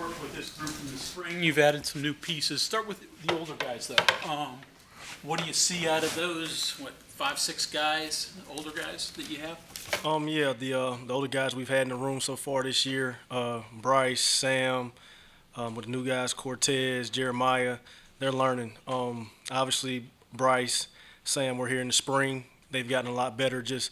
work with this group in the spring. You've added some new pieces. Start with the older guys, though. What do you see out of those, what, 5, 6 guys, older guys that you have? Yeah, the older guys we've had in the room so far this year, Bryce, Sam, with the new guys, Cortez, Jeremiah, they're learning. Obviously, Bryce, Sam were here in the spring. They've gotten a lot better, just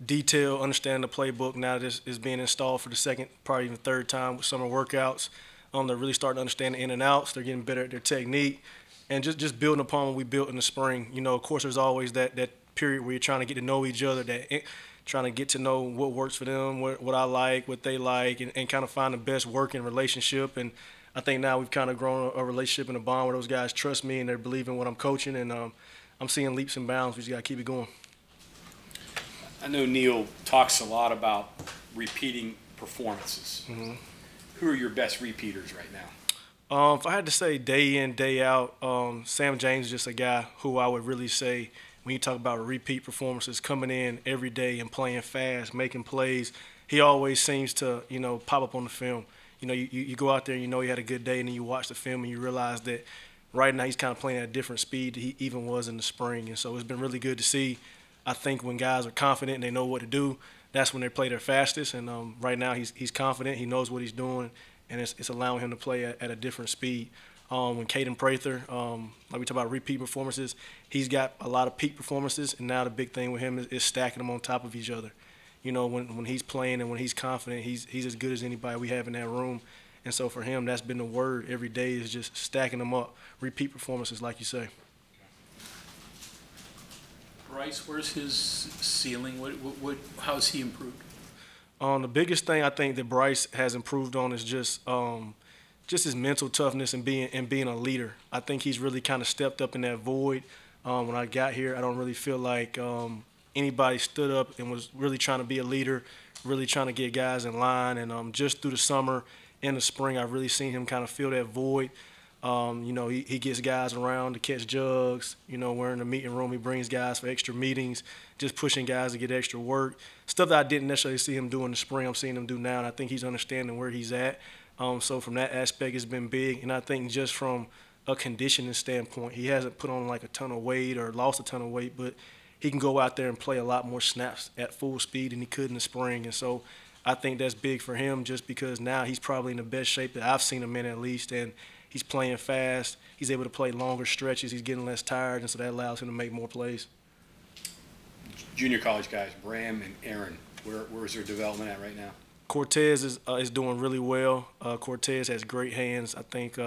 detail, understand the playbook now that it's being installed for the second, probably even third time with summer workouts. They're really starting to understand the in and outs. They're getting better at their technique. And just building upon what we built in the spring. You know, of course, there's always that period where you're trying to get to know each other, trying to get to know what works for them, what I like, what they like, and kind of find the best working relationship. And I think now we've kind of grown a relationship and a bond where those guys trust me and they're believing what I'm coaching. And I'm seeing leaps and bounds. We just got to keep it going. I know Neil talks a lot about repeating performances. Mm-hmm. Who are your best repeaters right now? If I had to say day in, day out, Sam James is just a guy who I would really say when you talk about repeat performances, coming in every day and playing fast, making plays, he always seems to, you know, pop up on the film. You know, you go out there and you know he had a good day, and then you watch the film and you realize that right now he's kind of playing at a different speed than he even was in the spring. And so it's been really good to see. I think when guys are confident and they know what to do, that's when they play their fastest. And right now he's confident, he knows what he's doing, and it's allowing him to play at a different speed. When Caden Prather, like we talk about repeat performances, he's got a lot of peak performances, and now the big thing with him is stacking them on top of each other. You know, when he's playing and when he's confident, he's as good as anybody we have in that room. And so for him, that's been the word every day, is just stacking them up, repeat performances, like you say. Bryce, where's his ceiling? How's he improved? The biggest thing I think that Bryce has improved on is just his mental toughness and being a leader. I think he's really kind of stepped up in that void. When I got here, I don't really feel like anybody stood up and was really trying to be a leader, really trying to get guys in line. And just through the summer and the spring, I've really seen him kind of fill that void. You know, he gets guys around to catch jugs. You know, we're in the meeting room. He brings guys for extra meetings, just pushing guys to get extra work. Stuff that I didn't necessarily see him do in the spring, I'm seeing him do now, and I think he's understanding where he's at. So from that aspect, it's been big. And I think just from a conditioning standpoint, he hasn't put on like a ton of weight or lost a ton of weight, but he can go out there and play a lot more snaps at full speed than he could in the spring. And so I think that's big for him, just because now he's probably in the best shape that I've seen him in, at least. And he's playing fast. He's able to play longer stretches. He's getting less tired, and so that allows him to make more plays. Junior college guys, Bram and Aaron, where's their development at right now? Cortez is doing really well. Cortez has great hands. I think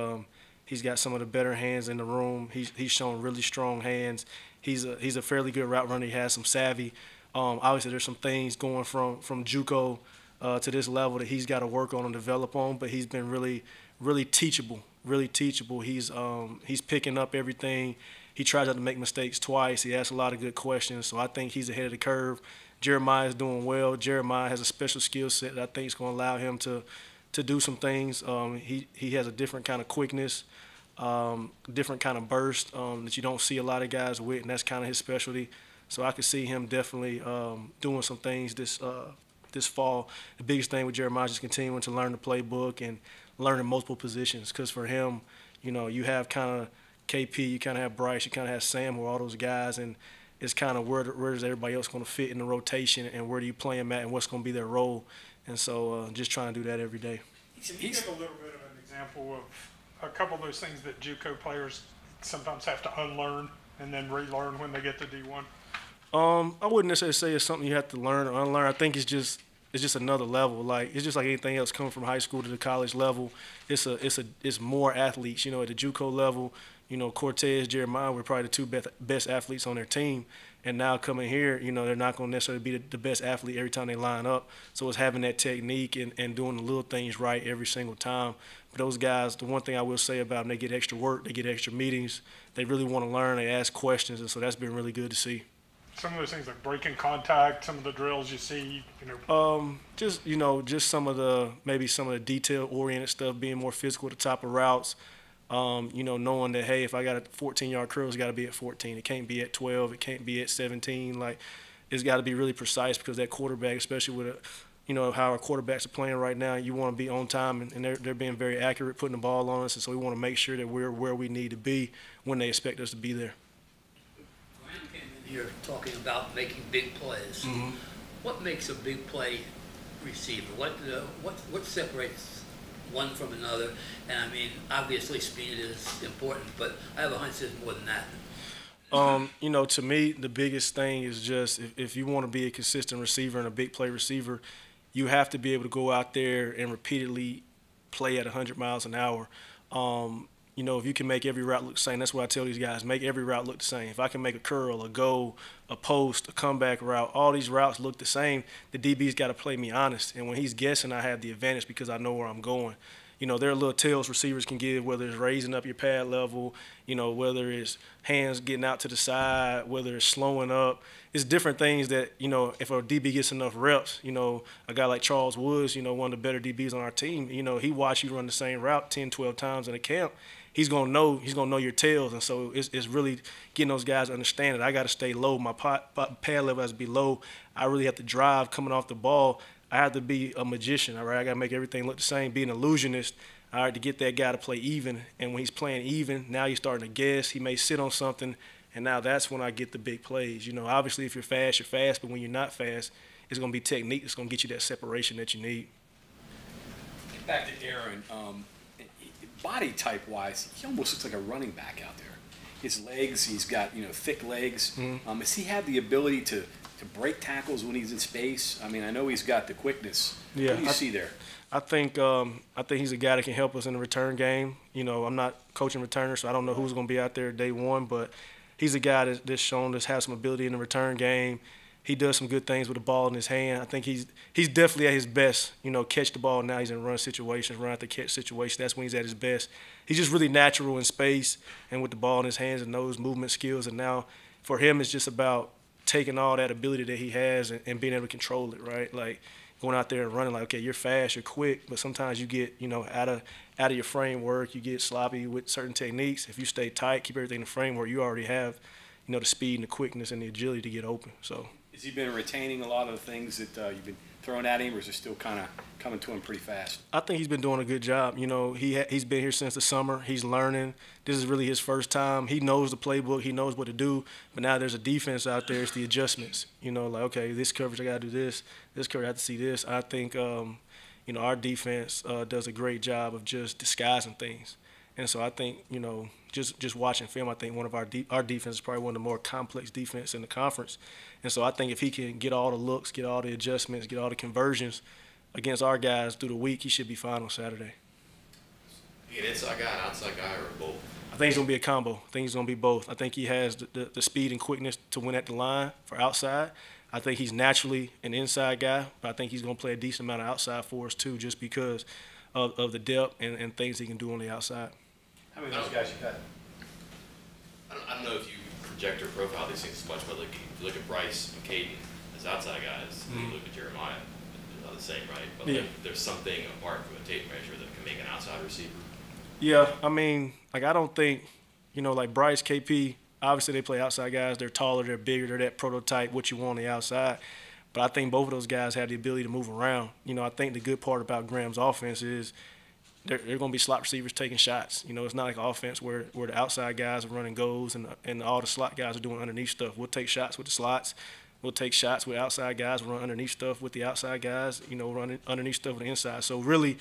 he's got some of the better hands in the room. He's shown really strong hands. He's a fairly good route runner. He has some savvy. Obviously, there's some things going from JUCO to this level that he's got to work on and develop on, but he's been really teachable. Really teachable. He's picking up everything. He tries not to make mistakes twice. He asks a lot of good questions, so I think he's ahead of the curve. Jeremiah is doing well. Jeremiah has a special skill set that I think is going to allow him to do some things. He has a different kind of quickness, different kind of burst that you don't see a lot of guys with, and that's kind of his specialty. So I could see him definitely doing some things this fall. The biggest thing with Jeremiah is just continuing to learn the playbook and learning multiple positions, because for him, you know, you have kind of KP, you kind of have Bryce, you kind of have Sam, or all those guys, and it's kind of where is everybody else going to fit in the rotation, and where do you play them at, and what's going to be their role. And so just trying to do that every day. Can you give a little bit of an example of a couple of those things that JUCO players sometimes have to unlearn and then relearn when they get to D1? I wouldn't necessarily say it's something you have to learn or unlearn. I think it's just another level. Like, it's just like anything else coming from high school to the college level. It's more athletes. You know, at the JUCO level, you know, Cortez, Jeremiah were probably the two best athletes on their team. And now coming here, you know, they're not going to necessarily be the best athlete every time they line up. So it's having that technique and doing the little things right every single time. But those guys, the one thing I will say about them, they get extra work, they get extra meetings. They really want to learn, they ask questions, and so that's been really good to see. Some of those things like breaking contact, some of the drills you see, just some of the detail-oriented stuff, being more physical at the top of routes. Knowing that, hey, if I got a 14-yard curl, it's got to be at 14. It can't be at 12. It can't be at 17. Like, it's got to be really precise, because that quarterback, especially with how our quarterbacks are playing right now. You want to be on time, and they're being very accurate, putting the ball on us, and so we want to make sure that we're where we need to be when they expect us to be there. Grant came in here talking about making big plays. Mm-hmm. What makes a big play receiver? What separates one from another? And I mean, obviously speed is important, but I have a hunch there's more than that. To me, the biggest thing is just if you want to be a consistent receiver and a big play receiver, you have to be able to go out there and repeatedly play at 100 miles an hour. If you can make every route look the same, that's what I tell these guys, make every route look the same. If I can make a curl, a go, a post, a comeback route, all these routes look the same, the DB's got to play me honest. And when he's guessing, I have the advantage because I know where I'm going. There are little tells receivers can give, whether it's raising up your pad level, whether it's hands getting out to the side, whether it's slowing up. It's different things that, if a DB gets enough reps, a guy like Charles Woods, one of the better DBs on our team, he watched you run the same route 10, 12 times in a camp. He's gonna know your tails, and so it's really getting those guys to understand that I got to stay low. My pad level has to be low. I really have to drive coming off the ball. I have to be a magician, all right? I got to make everything look the same, be an illusionist, all right, to get that guy to play even. And when he's playing even, now he's starting to guess. He may sit on something, and now that's when I get the big plays. Obviously if you're fast, but when you're not fast, it's going to be technique that's going to get you that separation that you need. Get back to Aaron. Body type-wise, he almost looks like a running back out there. His legs, he's got, thick legs. Mm-hmm. Does he have the ability to break tackles when he's in space? I mean, I know he's got the quickness. Yeah, What do you see there? I think he's a guy that can help us in the return game. I'm not coaching returners, so I don't know who's going to be out there day one, but he's a guy that's shown us have some ability in the return game. He does some good things with the ball in his hand. I think he's definitely at his best. Catch the ball. Now he's in run situations, run after catch situations. That's when he's at his best. He's just really natural in space and with the ball in his hands and those movement skills. And now for him, it's just about taking all that ability that he has and being able to control it, right? Like going out there and running like, okay, you're fast, you're quick, but sometimes you get, out of your framework, you get sloppy with certain techniques. If you stay tight, keep everything in the framework, you already have, the speed and the quickness and the agility to get open. So Has he been retaining a lot of the things that you've been throwing at him, or is it still kind of coming to him pretty fast? I think he's been doing a good job. He's been here since the summer. He's learning. This is really his first time. He knows the playbook. He knows what to do. But now there's a defense out there. It's the adjustments. Like, okay, this coverage I got to do this. This coverage I have to see this. I think, our defense does a great job of just disguising things. And so I think, just watching film, I think one of our defense is probably one of the more complex defense in the conference. And so I think if he can get all the looks, get all the adjustments, get all the conversions against our guys through the week, he should be fine on Saturday. Be an inside guy, an outside guy, or both? I think it's going to be a combo. I think he's going to be both. I think he has the speed and quickness to win at the line for outside. I think he's naturally an inside guy, but I think he's going to play a decent amount of outside for us too, just because of the depth and things he can do on the outside. How many of those guys you had? I don't know if you project or profile these things as much, but if you look at Bryce and Caden as outside guys, and you look at Jeremiah, they're not the same, right? But there's something apart from a tape measure that can make an outside receiver. Yeah, I mean, I don't think, like Bryce, KP, obviously they play outside guys. They're taller, they're bigger, they're that prototype, what you want on the outside. But I think both of those guys have the ability to move around. I think the good part about Graham's offense is they're going to be slot receivers taking shots. It's not like an offense where the outside guys are running goals and all the slot guys are doing underneath stuff. We'll take shots with the slots. We'll take shots with outside guys, run underneath stuff with the outside guys, running underneath stuff with the inside. So really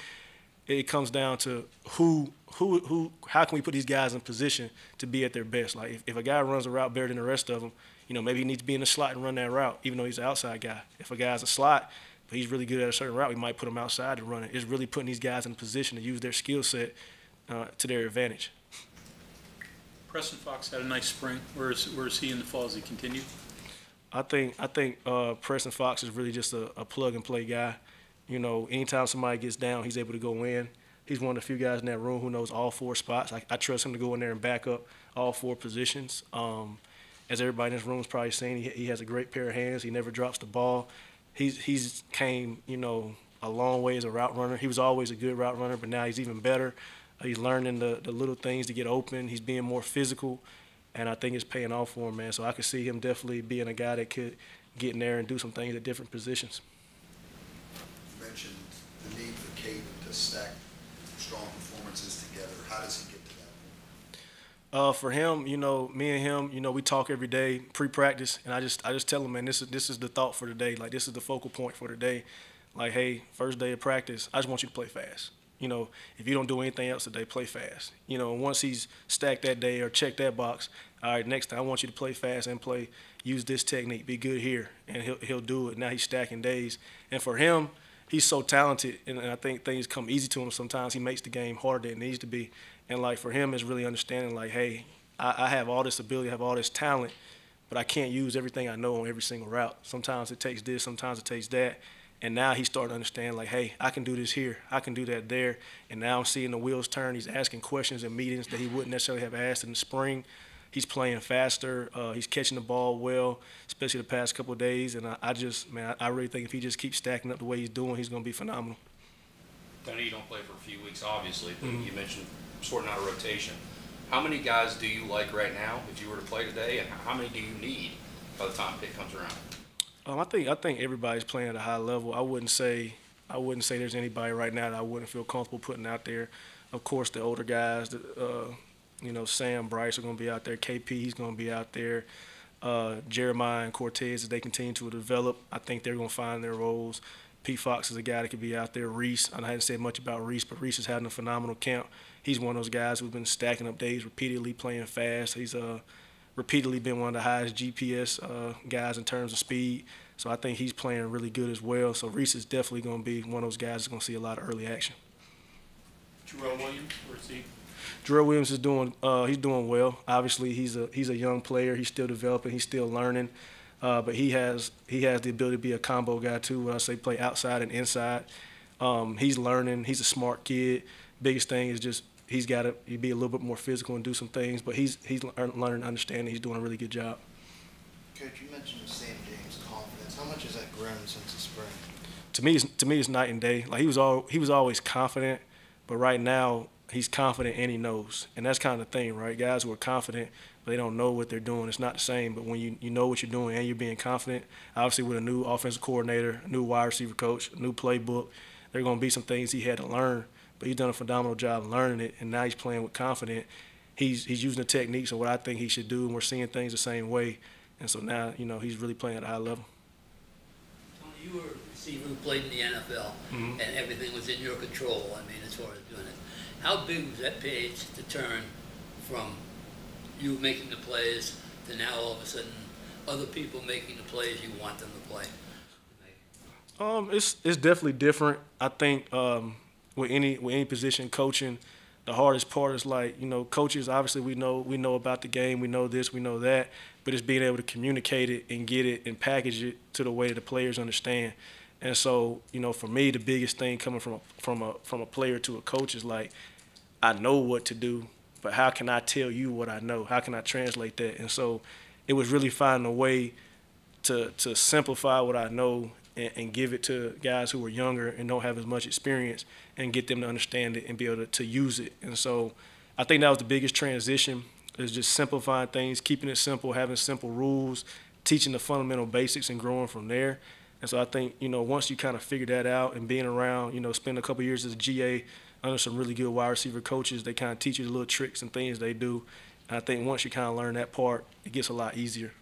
it comes down to how can we put these guys in position to be at their best. Like if a guy runs a route better than the rest of them, maybe he needs to be in the slot and run that route, even though he's an outside guy. If a guy's a slot, but he's really good at a certain route, we might put him outside to run it. It's really putting these guys in a position to use their skill set to their advantage. Preston Fox had a nice spring. Where is he in the fall? Does he continue? I think Preston Fox is really just a plug-and-play guy. Anytime somebody gets down, he's able to go in. He's one of the few guys in that room who knows all four spots. I trust him to go in there and back up all four positions. As everybody in this room has probably seen, he has a great pair of hands. He never drops the ball. He's came, a long way as a route runner. He was always a good route runner, but now he's even better. He's learning the little things to get open. He's being more physical, and I think it's paying off for him, man. So I could see him definitely being a guy that could get in there and do some things at different positions. mentioned the need for Caden to stack strong performances together. How does he get to that point? For him, you know, me and him, you know, we talk every day pre-practice, and I just tell him, man, this is the thought for the day. Like, this is the focal point for the day. Like, hey, first day of practice, I just want you to play fast. You know, if you don't do anything else today, play fast. You know, once he's stacked that day or checked that box, all right, next time I want you to play fast and use this technique, be good here, and he'll do it. Now he's stacking days. And for him, he's so talented, and I think things come easy to him sometimes. He makes the game harder than it needs to be. And, like, for him, it's really understanding, like, hey, I have all this ability, I have all this talent, but I can't use everything I know on every single route. Sometimes it takes this, sometimes it takes that. And now he's starting to understand, like, hey, I can do this here, I can do that there. And now I'm seeing the wheels turn. He's asking questions in meetings that he wouldn't necessarily have asked in the spring. He's playing faster. He's catching the ball well, especially the past couple of days. And I really think if he just keeps stacking up the way he's doing, he's going to be phenomenal. Tony, you don't play for a few weeks, obviously, but you mentioned sorting out a rotation. How many guys do you like right now if you were to play today, and how many do you need by the time pick comes around? I think everybody's playing at a high level. I wouldn't say there's anybody right now that I wouldn't feel comfortable putting out there. Of course, the older guys, you know, Sam, Bryce are going to be out there. KP, he's going to be out there. Jeremiah and Cortez, as they continue to develop, I think they're going to find their roles. P. Fox is a guy that could be out there. Reese, I hadn't said much about Reese, but Reese is having a phenomenal camp. He's one of those guys who's been stacking up days repeatedly, playing fast. He's repeatedly been one of the highest GPS guys in terms of speed. So I think he's playing really good as well. So Reese is definitely going to be one of those guys that's going to see a lot of early action. Jarrell Williams, where's he? Jarrell Williams is he's doing well. Obviously, he's a young player. He's still developing. He's still learning. But he has the ability to be a combo guy too. When I say play outside and inside, he's learning. He's a smart kid. Biggest thing is just he's got to be a little bit more physical and do some things. But he's learning and understanding. He's doing a really good job. Coach, you mentioned Sam James' confidence. How much has that grown since the spring? To me, it's night and day. Like he was always confident, but right now he's confident and he knows, and that's kind of the thing, right? Guys who are confident but they don't know what they're doing, it's not the same. But when you know what you're doing and you're being confident, obviously with a new offensive coordinator, a new wide receiver coach, a new playbook, there are going to be some things he had to learn, but he's done a phenomenal job learning it, and now he's playing with confidence. He's using the techniques of what I think he should do, and we're seeing things the same way. And so now, you know, he's really playing at a high level. Tony, you were a receiver who played in the NFL, and everything was in your control, I mean, as far as doing it. How big was that page to turn from you making the plays to now all of a sudden other people making the plays you want them to play? It's definitely different. I think with any position coaching, the hardest part is, like, you know, coaches, obviously we know about the game, we know this, we know that, but it's being able to communicate it and get it and package it to the way that the players understand. And so, you know, for me, the biggest thing coming from a player to a coach is, like, I know what to do, but how can I tell you what I know? How can I translate that? And so it was really finding a way to simplify what I know and give it to guys who are younger and don't have as much experience and get them to understand it and be able to use it. And so I think that was the biggest transition, is just simplifying things, keeping it simple, having simple rules, teaching the fundamental basics and growing from there. And so I think, you know, once you kind of figure that out and being around, you know, spend a couple of years as a GA under some really good wide receiver coaches, they kind of teach you the little tricks and things they do. And I think once you kind of learn that part, it gets a lot easier.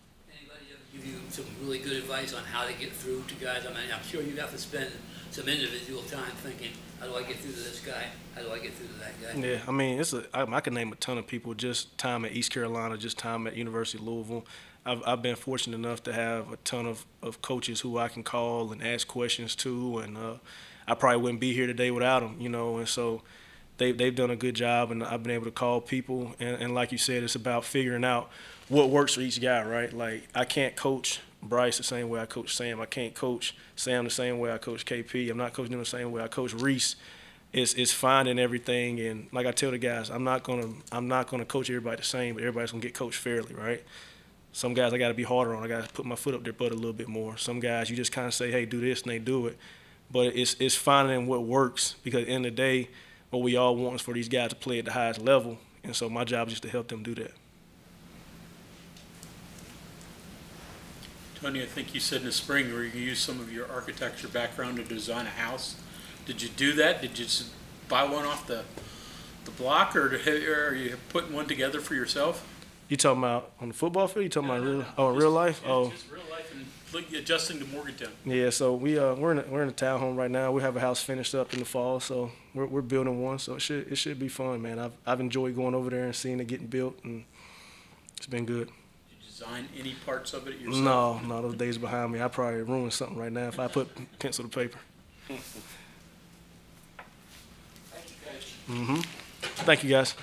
Give you some really good advice on how to get through to guys? I mean, I'm sure you have to spend some individual time thinking, how do I get through to this guy? How do I get through to that guy? Yeah, I mean, I can name a ton of people, just time at East Carolina, just time at University of Louisville. I've been fortunate enough to have a ton of coaches who I can call and ask questions to, and I probably wouldn't be here today without them, you know, and so they've done a good job, and I've been able to call people, and like you said, it's about figuring out what works for each guy, right? Like, I can't coach Bryce the same way I coach Sam. I can't coach Sam the same way I coach KP. I'm not coaching him the same way I coach Reese. It's finding everything, and like I tell the guys, I'm not gonna coach everybody the same, but everybody's gonna get coached fairly, right? Some guys I got to be harder on. I got to put my foot up their butt a little bit more. Some guys you just kind of say, hey, do this, and they do it. But it's finding what works, because at the end of the day, what we all want is for these guys to play at the highest level, and so my job is just to help them do that. Tony, I think you said in the spring where you use some of your architecture background to design a house. Did you do that? Did you just buy one off the block, or are you putting one together for yourself? You talking about on the football field? You talking about real life? Yeah, Oh, just real life and adjusting to Morgantown. yeah. So we're in a townhome right now. We have a house finished up in the fall, so we're building one. So it should be fun, man. I've enjoyed going over there and seeing it getting built, and it's been good. Did you design any parts of it yourself? No, those days behind me. I probably ruin something right now if I put pencil to paper. Thank you, guys. Thank you, guys.